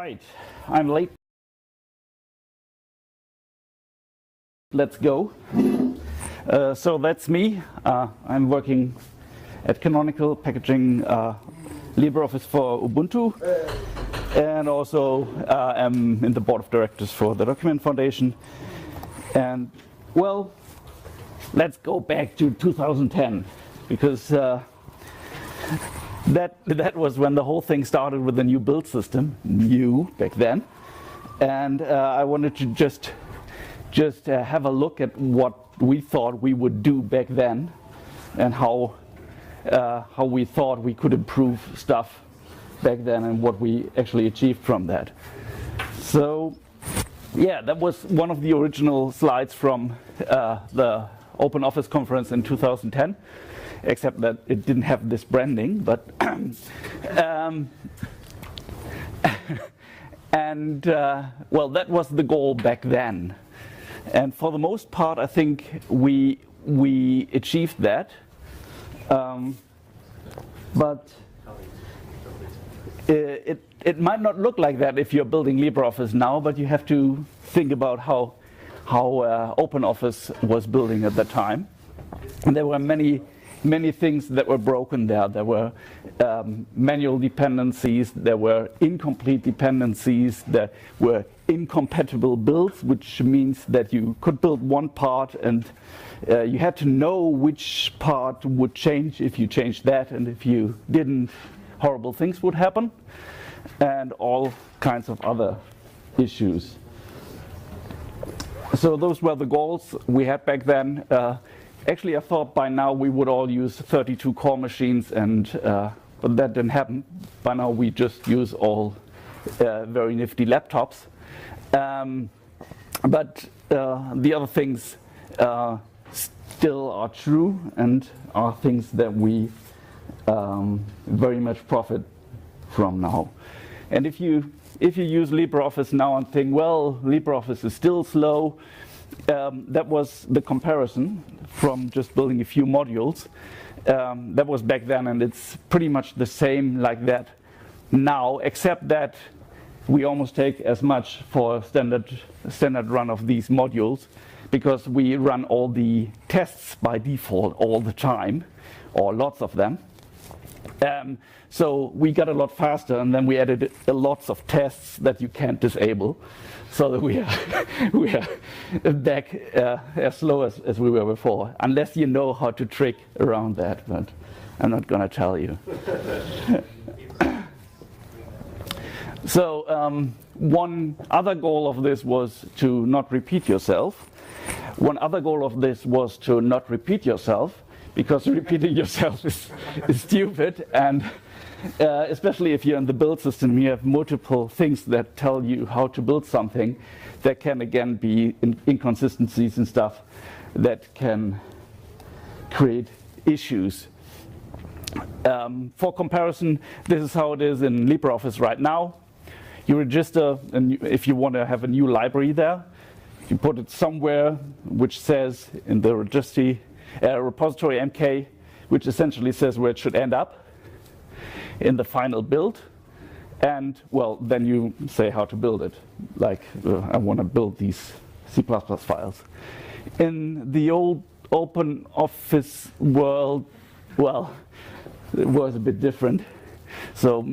right, I'm late. Let's go. So that's me. I'm working at Canonical, packaging LibreOffice for Ubuntu, and also am in the board of directors for the Document Foundation. And well, let's go back to 2010, because that was when the whole thing started with the new build system, new back then. And I wanted to just have a look at what we thought we would do back then, and how we thought we could improve stuff back then, and what we actually achieved from that. So yeah, that was one of the original slides from the Open Office conference in 2010, except that it didn't have this branding, but well, that was the goal back then. And for the most part, I think we achieved that. But it might not look like that if you're building LibreOffice now, but you have to think about how OpenOffice was building at the time. And there were many things that were broken there. There were manual dependencies, there were incomplete dependencies, there were incompatible builds, which means that you could build one part and you had to know which part would change if you changed that, and if you didn't, horrible things would happen, and all kinds of other issues. So those were the goals we had back then. Actually, I thought by now we would all use 32 core machines, and but that didn't happen. By now we just use all very nifty laptops. But the other things still are true, and are things that we very much profit from now. And if you use LibreOffice now and think, well, LibreOffice is still slow, that was the comparison from just building a few modules. That was back then, and it's pretty much the same like that now, except that we almost take as much for a standard run of these modules, because we run all the tests by default all the time, or lots of them. So we got a lot faster, and then we added lots of tests that you can't disable, so that we are back as slow as we were before, unless you know how to trick around that, but I'm not going to tell you. So one other goal of this was to not repeat yourself. One other goal of this was to not repeat yourself, because repeating yourself is stupid, and especially if you're in the build system, you have multiple things that tell you how to build something. There can again be inconsistencies and stuff that can create issues. For comparison, this is how it is in LibreOffice right now. You register, and if you want to have a new library there, you put it somewhere which says in the registry repository MK, which essentially says where it should end up in the final build, and well, then you say how to build it. Like, I want to build these C++ files. In the old Open Office world, well, it was a bit different. So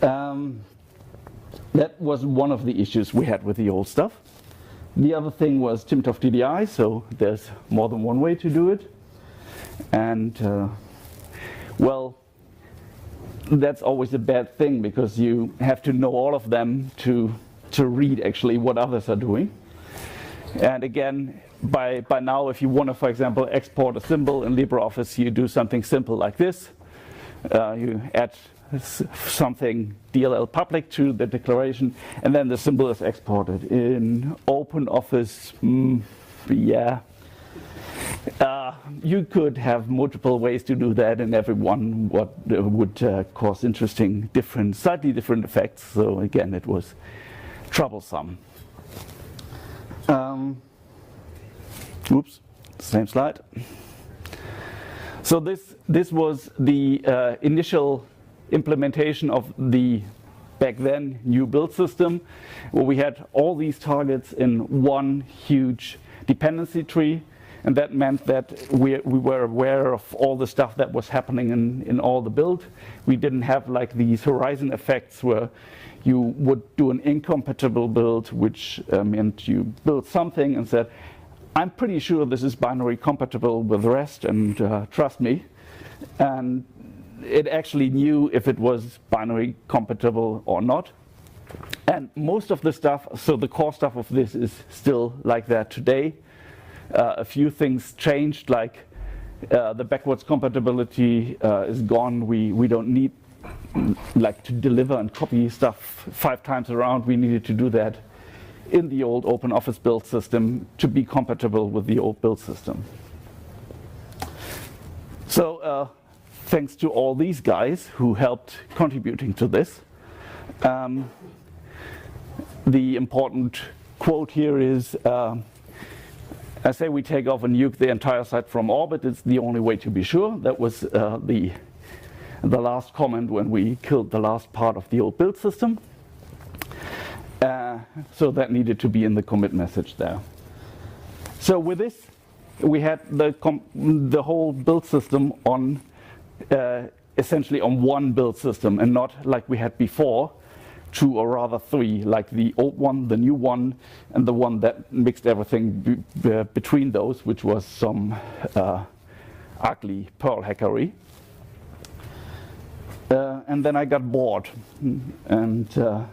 that was one of the issues we had with the old stuff. The other thing was TIMTOF DDI, so there's more than one way to do it. And well, that's always a bad thing, because you have to know all of them to read actually what others are doing. And again, by now, if you want to, for example, export a symbol in LibreOffice, you do something simple like this. You add something DLL public to the declaration, and then the symbol is exported. In OpenOffice, yeah, you could have multiple ways to do that, and every one would cause interesting, slightly different effects. So again, it was troublesome. Oops, same slide. So this was the initial implementation of the back then, new build system, where we had all these targets in one huge dependency tree. And that meant that we were aware of all the stuff that was happening in all the build. We didn't have like these horizon effects where you would do an incompatible build, which meant you built something and said, I'm pretty sure this is binary compatible with the rest, and trust me. And it actually knew if it was binary compatible or not. And most of the stuff, so the core stuff of this is still like that today. A few things changed, like the backwards compatibility is gone. We don't need like to deliver and copy stuff 5 times around. We needed to do that in the old OpenOffice build system to be compatible with the old build system. So thanks to all these guys who helped contributing to this. The important quote here is, I say we take off and nuke the entire site from orbit. It's the only way to be sure. That was the last comment when we killed the last part of the old build system. So that needed to be in the commit message there. So with this, we had the whole build system on essentially on one build system, and not like we had before, 2 or rather 3, like the old one, the new one, and the one that mixed everything between those, which was some ugly Perl hackery. And then I got bored, and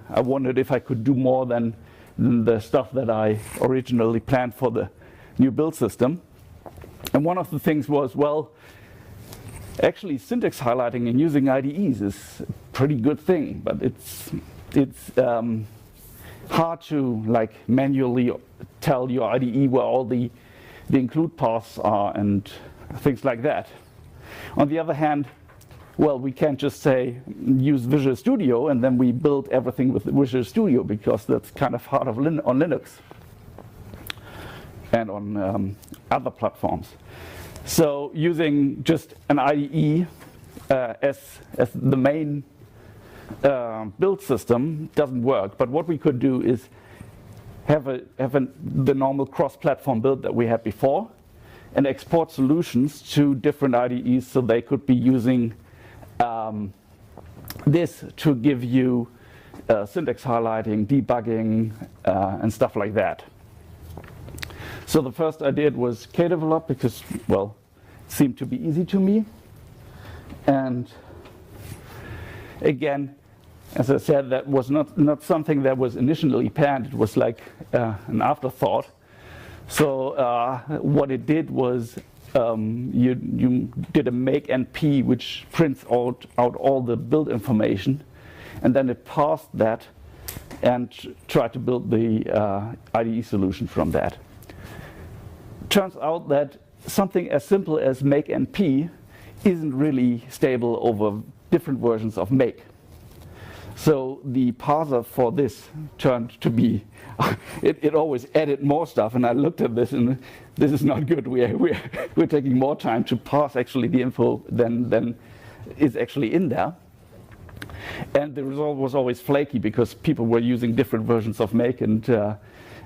I wondered if I could do more than the stuff that I originally planned for the new build system. And one of the things was, well, actually syntax highlighting and using IDEs is a pretty good thing, but it's hard to like manually tell your IDE where all the include paths are and things like that. On the other hand, well, we can't just say use Visual Studio and then we build everything with Visual Studio, because that's kind of hard on Linux and on other platforms. So using just an IDE as the main build system doesn't work. But what we could do is have the normal cross-platform build that we had before, and export solutions to different IDEs so they could be using this to give you syntax highlighting, debugging, and stuff like that. So the first I did was kdevelop, because, well, it seemed to be easy to me. And again, as I said, that was not something that was initially planned. It was like an afterthought. So what it did was you did a make np, which prints out all the build information, and then it parsed that and tried to build the IDE solution from that. Turns out that something as simple as make np isn't really stable over different versions of make. So the parser for this turned to be, it always added more stuff, and I looked at this and this is not good. We're taking more time to parse actually the info than is actually in there. And the result was always flaky because people were using different versions of make, and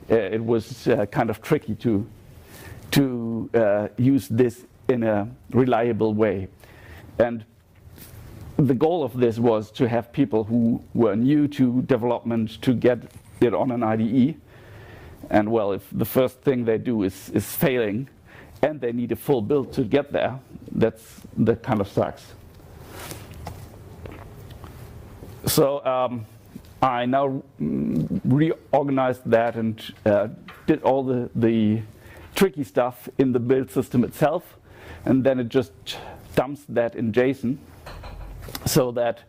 it was kind of tricky to use this in a reliable way. And the goal of this was to have people who were new to development to get it on an IDE. And well, if the first thing they do is failing and they need a full build to get there, that kind of sucks. So I now reorganized that and did all the tricky stuff in the build system itself, and then it just dumps that in JSON, so that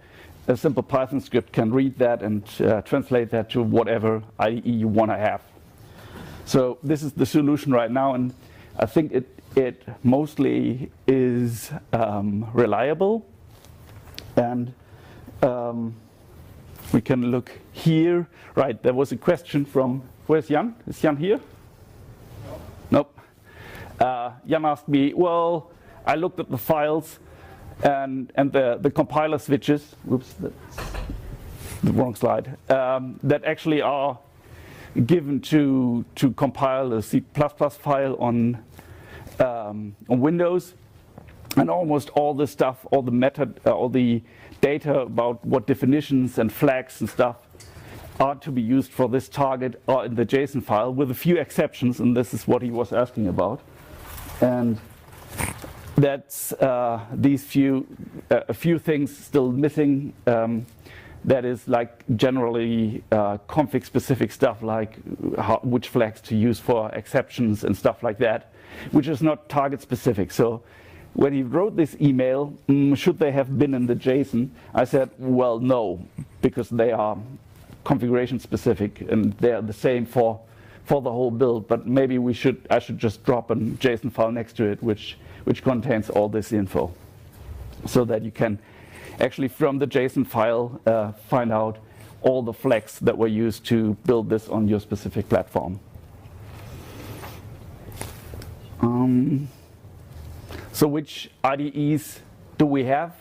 a simple Python script can read that and translate that to whatever IDE you want to have. So this is the solution right now, and I think it mostly is reliable. And we can look here. Right, there was a question from, where's Jan? Is Jan here? No. Nope. Jan asked me, well, I looked at the files and the compiler switches. Whoops, the wrong slide, that actually are given to compile a C++ file on Windows, and almost all the stuff, all the data about what definitions and flags and stuff are to be used for this target are in the JSON file, with a few exceptions, and this is what he was asking about. And that's these a few things still missing. That is like generally config specific stuff, like which flags to use for exceptions and stuff like that, which is not target specific. So when he wrote this email, should they have been in the JSON? I said, well, no, because they are configuration specific and they are the same for the whole build. But maybe I should just drop a JSON file next to it, which contains all this info, so that you can actually from the JSON file find out all the flags that were used to build this on your specific platform. So which IDEs do we have?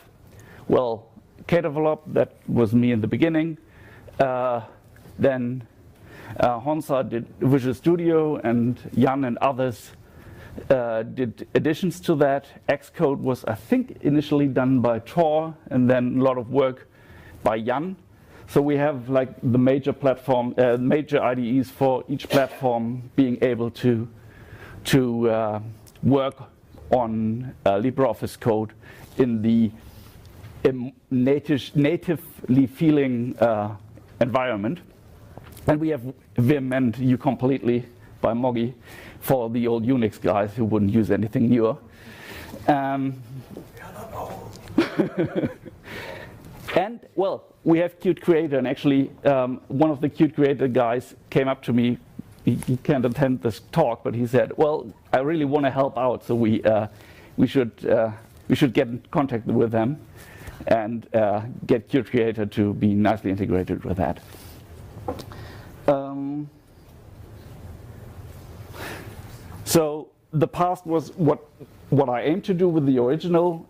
Well, Kdevelop, that was me in the beginning. Then Honza did Visual Studio, and Jan and others did additions to that. Xcode was, I think, initially done by Tor, and then a lot of work by Jan. So we have like the major platform, major IDEs for each platform being able to work on LibreOffice code in the natively feeling environment. And we have Vim and uCompletely by Moggy for the old Unix guys who wouldn't use anything newer. And well, we have Qt Creator, and actually one of the Qt Creator guys came up to me. He can't attend this talk, but he said, well, I really want to help out, so we should get in contact with them and get Qt Creator to be nicely integrated with that. So the past was what I aimed to do with the original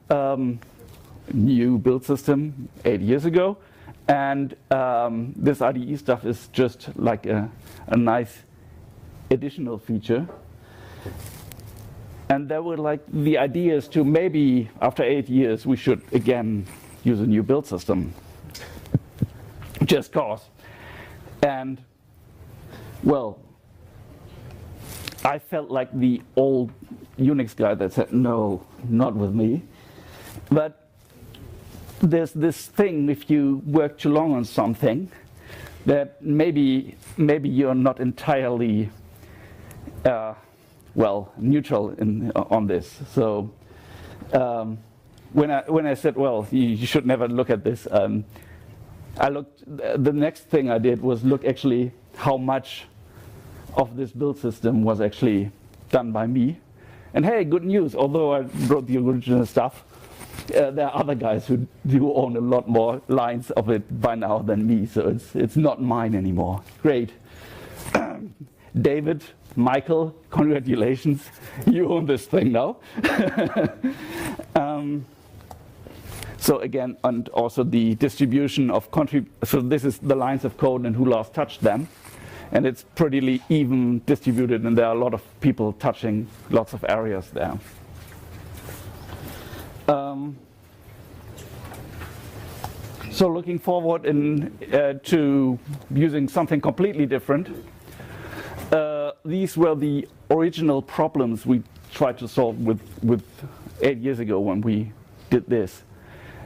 new build system 8 years ago, and this IDE stuff is just like a nice additional feature. And there were like the ideas to maybe after 8 years we should again use a new build system, just cause. And well, I felt like the old Unix guy that said, no, not with me. But there's this thing, if you work too long on something, that maybe you're not entirely well, neutral on this. So when I said, well, you should never look at this, I looked. The next thing I did was look actually how much of this build system was actually done by me. And hey, good news, although I wrote the original stuff, there are other guys who do own a lot more lines of it by now than me, so it's not mine anymore. Great. David, Michael, congratulations, you own this thing now. So again, and also the distribution of so this is the lines of code and who last touched them. And it's pretty even distributed, and there are a lot of people touching lots of areas there. So looking forward to using something completely different. These were the original problems we tried to solve with 8 years ago when we did this.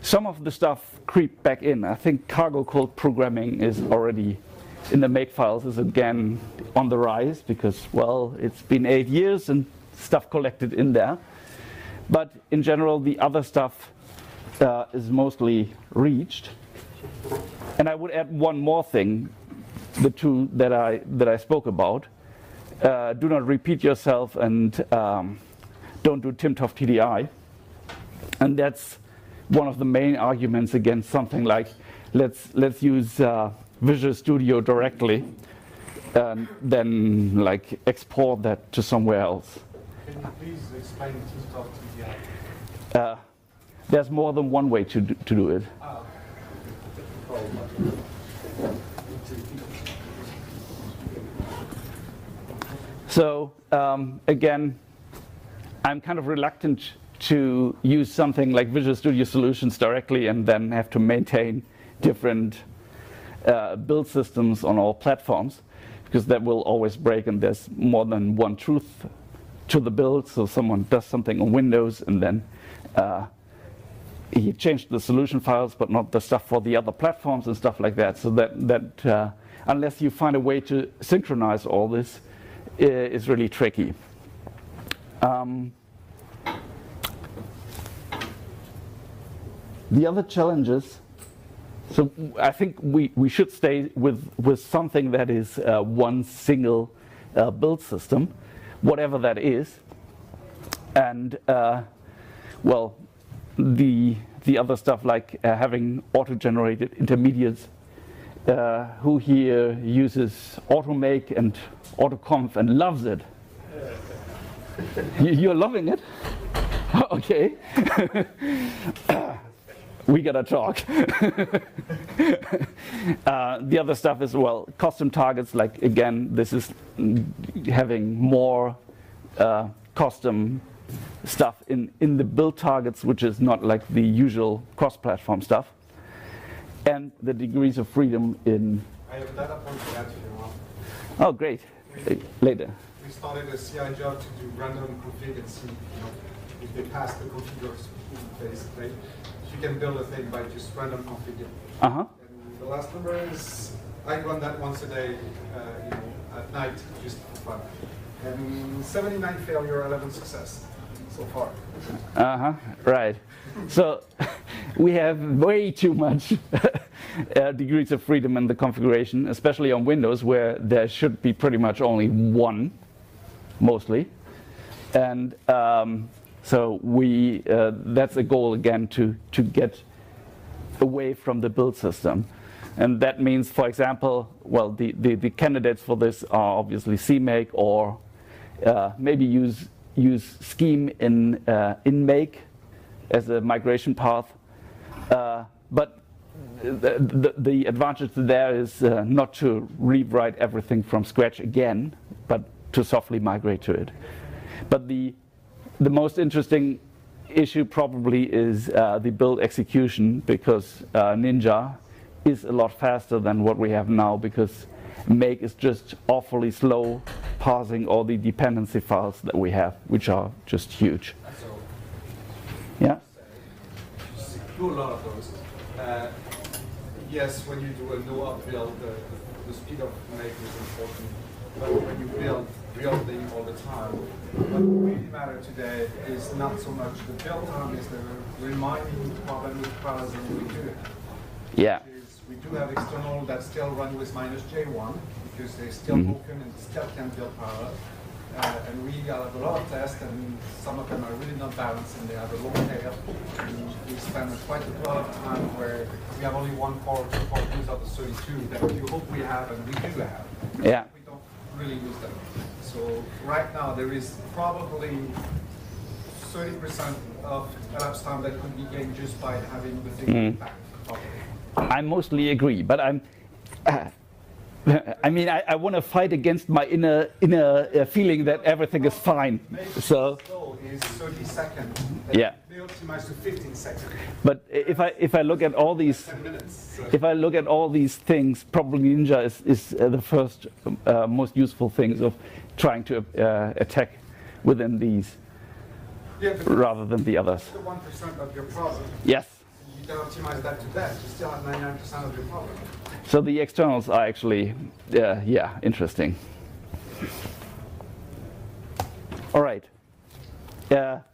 Some of the stuff creeped back in. I think cargo code programming is already in the makefiles is again on the rise because, well, it's been 8 years and stuff collected in there. But in general, the other stuff is mostly reached. And I would add one more thing, the two that I spoke about. Do not repeat yourself, and don't do timtof TDI. And that's one of the main arguments against something like let's use Visual Studio directly and then like export that to somewhere else. Can you please explain timtof TDI? There's more than one way to do it. So again, I'm kind of reluctant to use something like Visual Studio Solutions directly and then have to maintain different build systems on all platforms, because that will always break and there's more than one truth to the build. So someone does something on Windows and then he changed the solution files but not the stuff for the other platforms and stuff like that. So that unless you find a way to synchronize all this, is really tricky. The other challenges, so I think we should stay with something that is one single build system, whatever that is. And well, the other stuff like having auto-generated intermediates, who here uses automake and autoconf and loves it. You're loving it? Okay. We gotta talk. The other stuff is, well, custom targets, like again, this is having more custom stuff in the build targets, which is not like the usual cross-platform stuff. And the degrees of freedom in... I have a data point to add if you want. Oh, great. Later. We started a CI job to do random config and see, if they pass the configures phase, right? You can build a thing by just random config. Uh-huh. And the last number is, I run that once a day, at night, just for fun. And 79 failure, 11 success so far. Uh-huh, right. So we have way too much degrees of freedom in the configuration, especially on Windows, where there should be pretty much only one, mostly. And so that's a goal again to get away from the build system. And that means, for example, well, the candidates for this are obviously CMake, or maybe use Scheme in Make as a migration path. But the advantage there is not to rewrite everything from scratch again, but to softly migrate to it. But the most interesting issue probably is the build execution, because Ninja is a lot faster than what we have now, because Make is just awfully slow parsing all the dependency files that we have, which are just huge. So, yeah? Do a lot of those. Yes, when you do a no-up build, the speed of Make is important. But when you build real thing all the time, what really matters today is not so much the build time, is the reminding problem with files and we do it. Yeah. We do have external that still run with -J1 because they're still broken and still can't build parallel. And we have a lot of tests, and some of them are really not balanced, and they have a long tail. And we spend quite a lot of time where we have only one core, two core use of the 32 that you hope we have, and we do have. Yeah. We don't really use them. So right now there is probably 30% of elapsed time that could be gained just by having the thing back properly. I mostly agree, but I mean, I want to fight against my inner feeling that everything is fine. So is 30 seconds. Yeah. They optimize to 15 seconds. But if I look at all these, 10 minutes. So. if I look at all these things, probably Ninja is the first most useful things of trying to attack within these, rather than the others. The 1% of your problem. Yes. You can optimize that to that. You still have 99% of your problem. So the externals are actually, yeah, interesting. All right.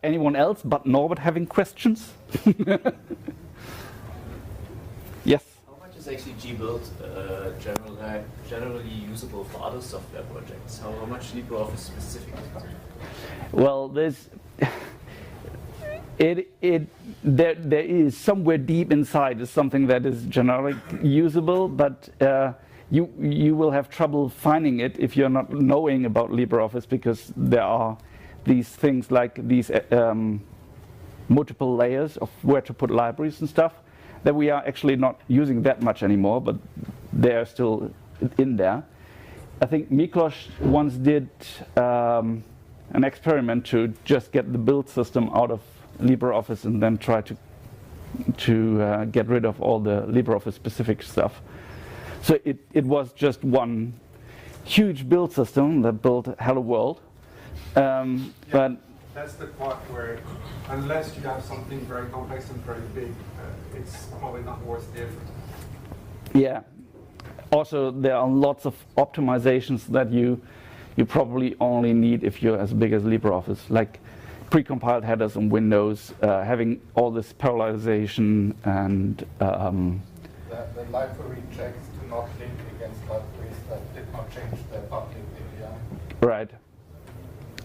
Anyone else but Norbert having questions? Yes? How much is actually gbuild generally usable for other software projects? How much LibreOffice specific? Well, there is somewhere deep inside is something that is generally usable, but you will have trouble finding it if you're not knowing about LibreOffice, because there are these things like these multiple layers of where to put libraries and stuff that we are actually not using that much anymore, but they are still in there. I think Miklos once did an experiment to just get the build system out of LibreOffice and then try to get rid of all the LibreOffice specific stuff. So it was just one huge build system that built Hello World. But that's the part where, unless you have something very complex and very big, it's probably not worth the effort. Yeah. Also, there are lots of optimizations that you probably only need if you're as big as LibreOffice, like precompiled headers in Windows, having all this parallelization and the library checks do not link against libraries that did not change their public API. Right.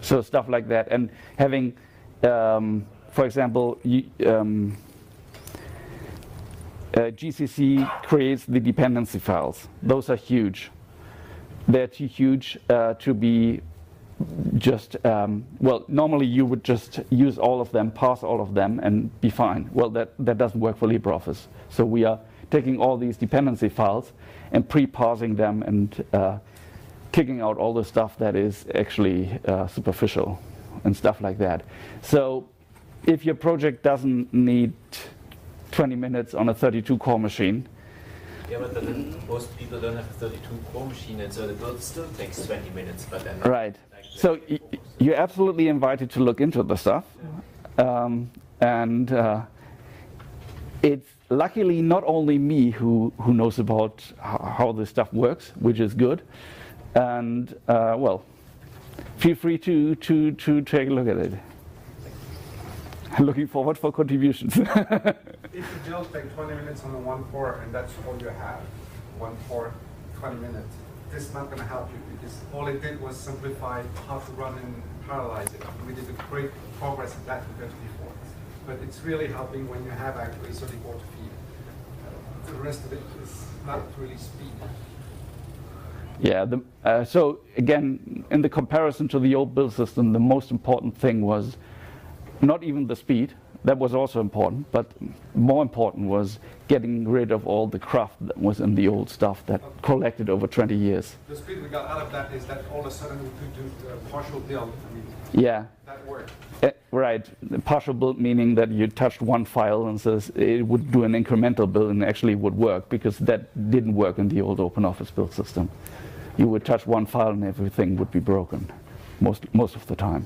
So stuff like that, and having, for example, GCC creates the dependency files. Those are huge. They're too huge to be just, well, normally you would just use all of them, parse all of them, and be fine. Well, that doesn't work for LibreOffice. So we are taking all these dependency files and pre-parsing them and kicking out all the stuff that is actually superficial and stuff like that. So if your project doesn't need 20 minutes on a 32-core machine. Yeah, but then most people don't have a 32-core machine, and so the build still takes 20 minutes. But then right. So you're absolutely invited to look into the stuff, and it's luckily not only me who knows about how this stuff works, which is good, and well, feel free to take a look at it. I'm looking forward for contributions. If you build like 20 minutes on the 1.4 and that's all you have, 1.4, 20 minutes, this is not going to help you because all it did was simplify how to run and parallelize it. We did a great progress in that compared to before. But it's really helping when you have actually 34 to feed. The rest of it is not really speed. Yeah, so again, in the comparison to the old build system, the most important thing was not even the speed, that was also important, but more important was getting rid of all the craft that was in the old stuff that collected over 20 years. The speed we got out of that is that all of a sudden we could do a partial build. I mean, yeah. That worked. Right. The partial build meaning that you touched one file and says it would do an incremental build and actually would work, because that didn't work in the old OpenOffice build system. You would touch one file and everything would be broken most of the time.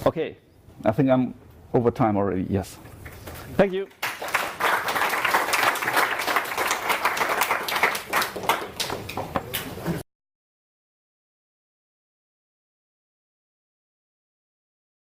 Okay, I think I'm over time already, yes. Thank you.